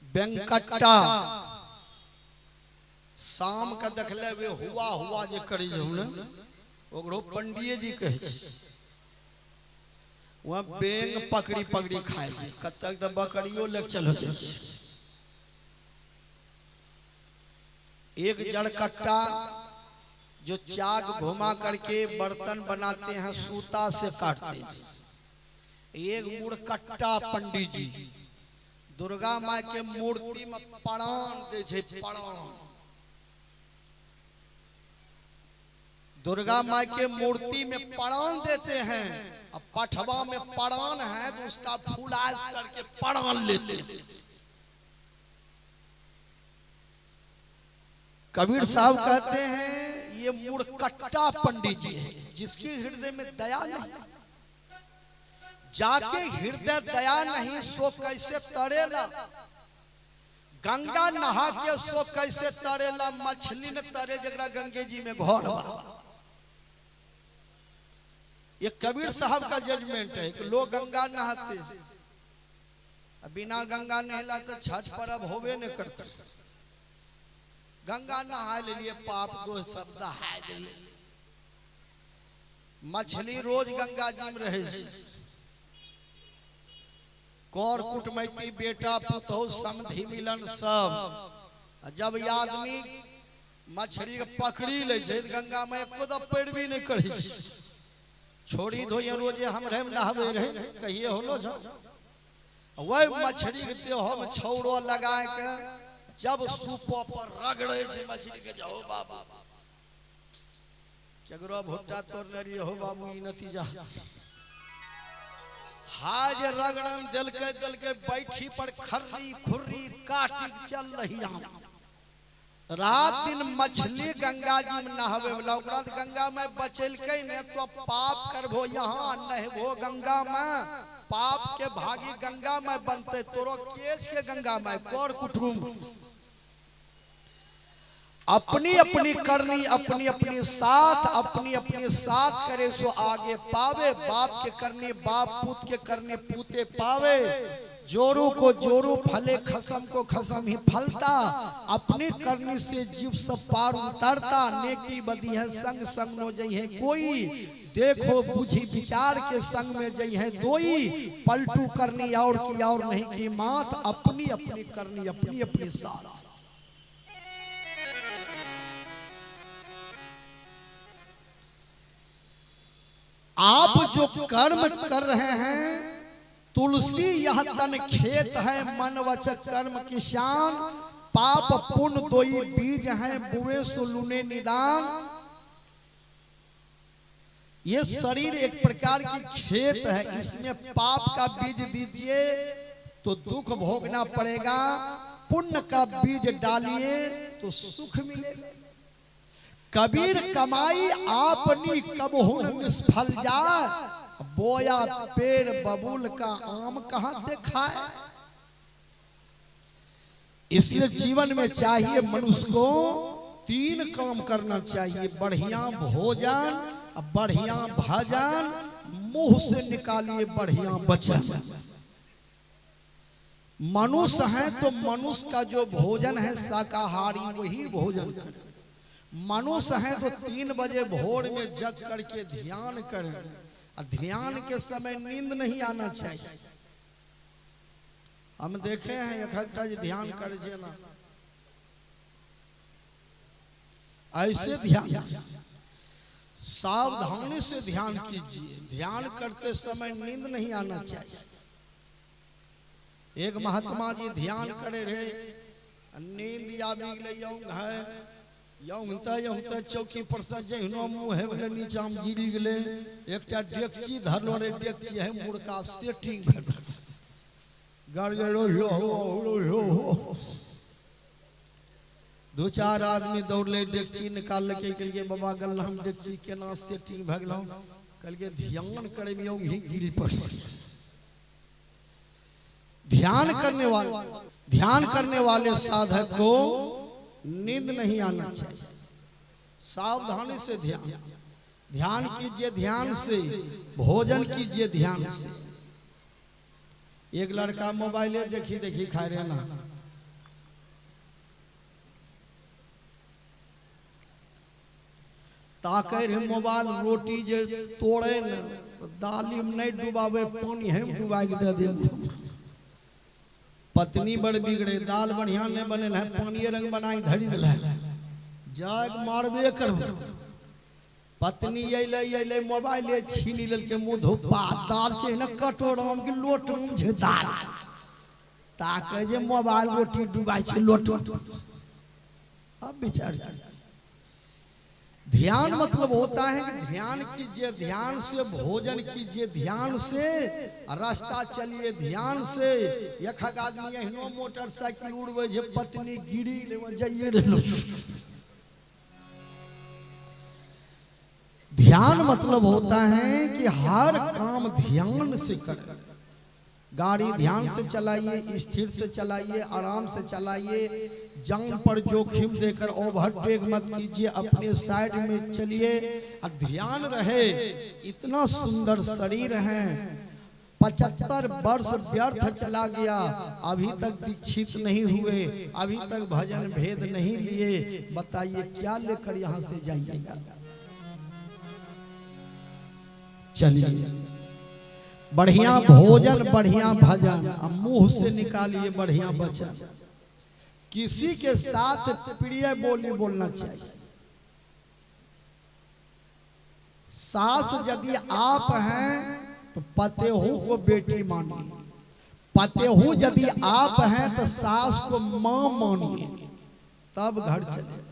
वेंकटा शाम का देखले वे हुआ हुआ जे करी जो ने ओकरो पंडिये जी कहे छी वहाँ बेंग पकड़ी पकड़ी खाए छी कतक त बकरियो लेक चलो जाए एक जड़कट्टा जो चाक घुमा करके बर्तन बनाते हैं सूता से काटते थे। एक मुड़कट्टा पंडित जी दुर्गा माँ के मूर्ति में पड़ान दे छे पड़ान दुर्गा माँ के मूर्ति में पड़ान देते हैं। अब पठवा में पड़ान है तो उसका फुलास करके पड़ान लेते हैं। कबीर साहब कहते हैं ये मुड़कट्टा पंडित जी है जिसके हृदय में दया नहीं। जाके हृदय दया नहीं सो कैसे तरेला गंगा नहा के सो कैसे तरेला मछली न तरे जगरा गंगे जी में घर बा। ये कबीर साहब का जजमेंट है कि लोग गंगा नहाते हैं बिना गंगा नहला तो छठ पर्व होवे न करते। गंगा नहा लिए पाप दो शब्द है मछली रोज गंगा जी में रहे कौर कुटमैती बेटा पुतौ समधि मिलन सब जब आदमी मछली के पकड़ी ले गंगा में खुद पैरवी नहीं करे छोड़ी धोइए रोजे हम रहे नहावे रहे कहिए होलो वही मछली के देह में छौड़ो लगा के जब सूपो पर रगड़े छे मछली के जाओ बाबा केकरो भुट्टा तोड़ रही हो बाबू ई नतीजा हाज रगड़न दिल के बैठी पर खर्री खुर्री काटी चल रही रात दिन मछली गंगा जी में नहावे वाला गंगा में बचल के ने तो पाप करबो यहाँ नहबो गंगा में पाप के भागी गंगा में बनते तोरो केस के गंगा में कौर कुटुंब अपनी अपनी करनी अपनी अपनी साथ करे सो आगे पावे बाप के करनी बाप पूत के करनी पूते पावे जोरू को जोरू फले खसम को खसम ही फलता अपनी करनी से जीव सब पार उतरता नेकी बदी है संग संग नो जई है कोई देखो बुझी विचार के संग में जई है दोई पलटू करनी और की और नहीं की मात अपनी अपनी करनी अपनी अपनी साथ। आप जो कर्म कर रहे हैं तुलसी यह तन खेत है मन वचक कर्म किसान पाप पुण्य दोई बीज हैं बुए सुलूने निदान। ये शरीर एक प्रकार की खेत है इसमें पाप का बीज दीजिए तो दुख भोगना पड़ेगा पुण्य का बीज डालिए तो सुख मिलेगा। कबीर कमाई आपनी कबहुन निष्फल जाए बोया पेड़ बबूल का आम कहां देखा है। इसलिए जीवन में चाहिए मनुष्य को 3 काम करना चाहिए बढ़िया भोजन बढ़िया भजन मुंह से निकालिए बढ़िया वचन। मनुष्य है तो मनुष्य का जो भोजन है शाकाहारी वही भोजन करे। मनुष्य है तो 3 बजे भोर में जग करके ध्यान करें। ध्यान के समय नींद नहीं आना चाहिए। हम देखे हैं इकट्ठा जी ध्यान कर ना ऐसे ध्यान सावधानी से ध्यान कीजिए। ध्यान करते समय नींद नहीं आना चाहिए। एक महात्मा जी ध्यान करे रहे नींद आबि गेलै है यौंता चौकी पर से जहिनो मुंह है वाला नीचा में गिर गेले एकटा डेकची धरलो रे डेकची है मुर्गा सेटिंग गड़गड़ो हो 2-4 आदमी दौड़ले डेकची निकाल के लिए बाबा गल्ला हम डेकची केना सेटिंग भ गेलौ कल के ध्यान करे में यूं ही गिरी पड़। ध्यान करने वाले साधक को नींद नहीं आना चाहिए। सावधानी से ध्यान कीजिए ध्यान से भोजन कीजिए ध्यान से। एक लड़का मोबाइले देखी खा रहे ना ताके रे मोबाइल रोटी जे तोड़े न दाली में नहीं डुबावे पानी हम डुबा के दे दे। पत्नी बड़ बिगड़े दाल बढ़िया नहीं बने है पानी रंग बनाई धरी दिल जाग मारबे करबो। पत्नी अइले मोबाइल छीन लेल के मुंह धोपा दाल छै न कटोरा में के लोट में छै दाल ताके जे मोबाइल रोटी डुबाई छै लोट। अब विचार ध्यान मतलब होता है कि ध्यान कीजिए, ध्यान से भोजन कीजिए, ध्यान से रास्ता चलिए, ध्यान से। एक आदमी एहनो मोटरसाइकिल उड़वे जे पत्नी गिरी ले जाइए रहलो। ध्यान मतलब होता है कि हर काम ध्यान से करें। गाड़ी ध्यान से चलाइए, स्थिर से चलाइए, आराम से चलाइए, जान पर जोखिम देकर ओवरटेक मत कीजिए, अपने साइड में चलिए और ध्यान रहे। इतना सुंदर शरीर है, 75 वर्ष व्यर्थ चला गया, अभी तक दीक्षित नहीं हुए, अभी तक भजन भेद नहीं लिए, बताइए क्या लेकर यहाँ से जाइएगा। चलिए बढ़िया भोजन बढ़िया भजन, मुंह से निकालिए बढ़िया वचन। किसी के साथ प्रिय बोली बोलना चाहिए। सास यदि आप हैं तो पतेहू को बेटी मानिए, पतेहू यदि आप हैं तो सास को मां मानिए, तब घर चले।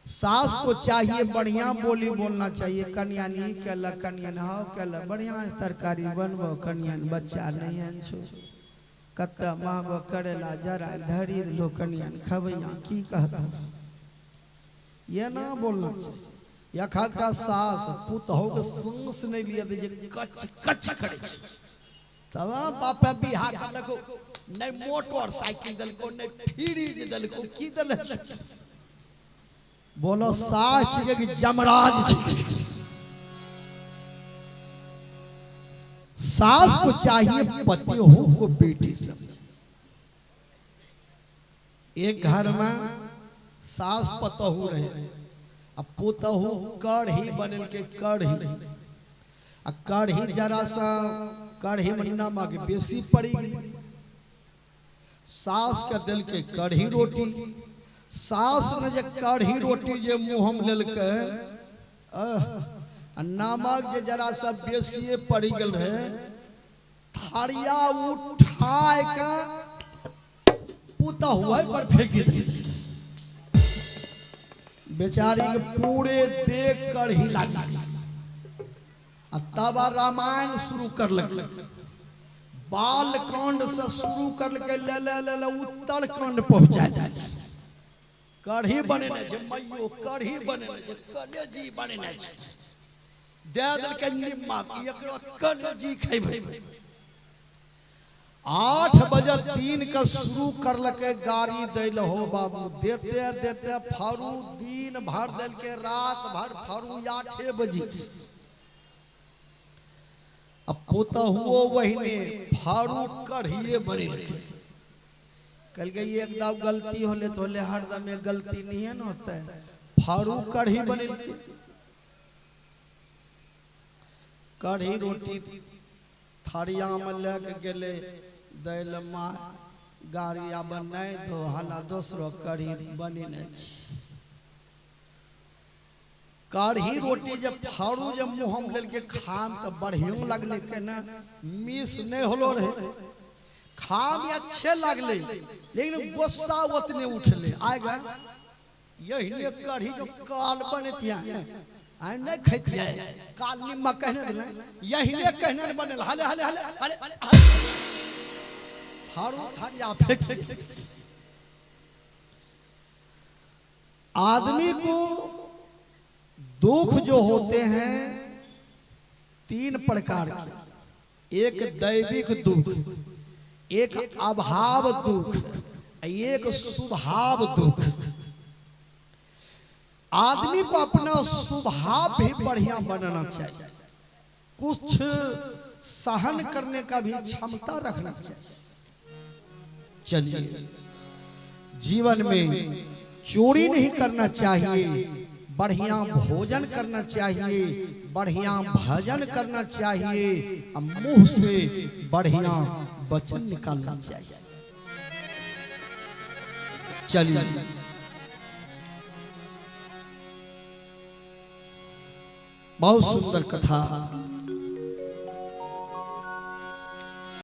सास को चाहिए बढ़िया बोली बोलना चाहिए। कन्या नहीं कहला कन्या हाउ कहला बढ़िया तरकारी बनबो कन्या बच्चा नहीं अनछो कत महबो करेला जरा धरी लो कन्या खबैया की कहता ये ना बोलना चाहिए। यखा का सास पुतहु के सांस नहीं लिए दे जे कच कच करे तब बापा बिहा करलको नहीं मोटरसाइकिल दलको नहीं फ्रिज दलको की दल बोलो सास के जमराज छी। सास को चाहिए पतिहु को बेटी समझे। एक घर में सास पतहु रहे, अब पुतहु कढ़ी बनल के कढ़ी जरा सा कढ़ी में नमक बेसी पड़ी गई। सास के दिल के कढ़ी रोटी, सास ने जे कढ़ी रोटी जे मुँह में लेलके नमक जे जरा सा बेसिए पड़ी गल रहे, थारिया उठाए के पुतहुआ पर फेंकी दे। बेचारी के पूरे देख कढ़ी लगी। तब रामायण शुरू कर लगे, बाल कांड से शुरू कर लगे ले ले ले ले उत्तर कांड पहुंचा जाए। कढ़ी बने मैयो कढ़ी बने कलेजी बने दे दिल के निमक कलेजी खेबे। 8 बजे दिन का शुरू कर लके गाड़ी दिल हो बाबू, देते देते फारू दिन भर दिल के रात भर फारू 8 बजे। अब पोता हुआ वही ने फारू कढ़िए बने कल के एक दाव गलती होले तो ले हरदम में गलती नहीं है ना होता है। फारू कढ़ी बने कढ़ी रोटी थारिया में लेके गेले दैल माँ गाड़ी अब नहीं दो हाला दूसरो कढ़ी बनी नहीं। कढ़ी रोटी जब फारू जब मुँह में लेके खाम तो बढ़िया लगले के ना मिस नहीं होलो रहे, खाम अच्छे लगले लेकिन गुस्सा उतने उठले आएगा। यही कढ़ी जो काल बनतिया आई नहीं खतिया काल निमक कहने दिले यही कहने बनल हले हले हले हले फारू थारिया फेंक। आदमी को दुख जो होते हैं 3 प्रकार के, एक दैविक दुख, एक अभाव दुख, एक स्वभाव दुख। आदमी को अपना स्वभाव भी बढ़िया बनाना चाहिए, कुछ सहन करने का भी क्षमता रखना चाहिए। चलिए जीवन में चोरी नहीं करना चाहिए, बढ़िया भोजन करना चाहिए, बढ़िया भजन करना चाहिए, और मुंह से बढ़िया वचन निकालना चाहिए। चलिए बहुत सुंदर कथा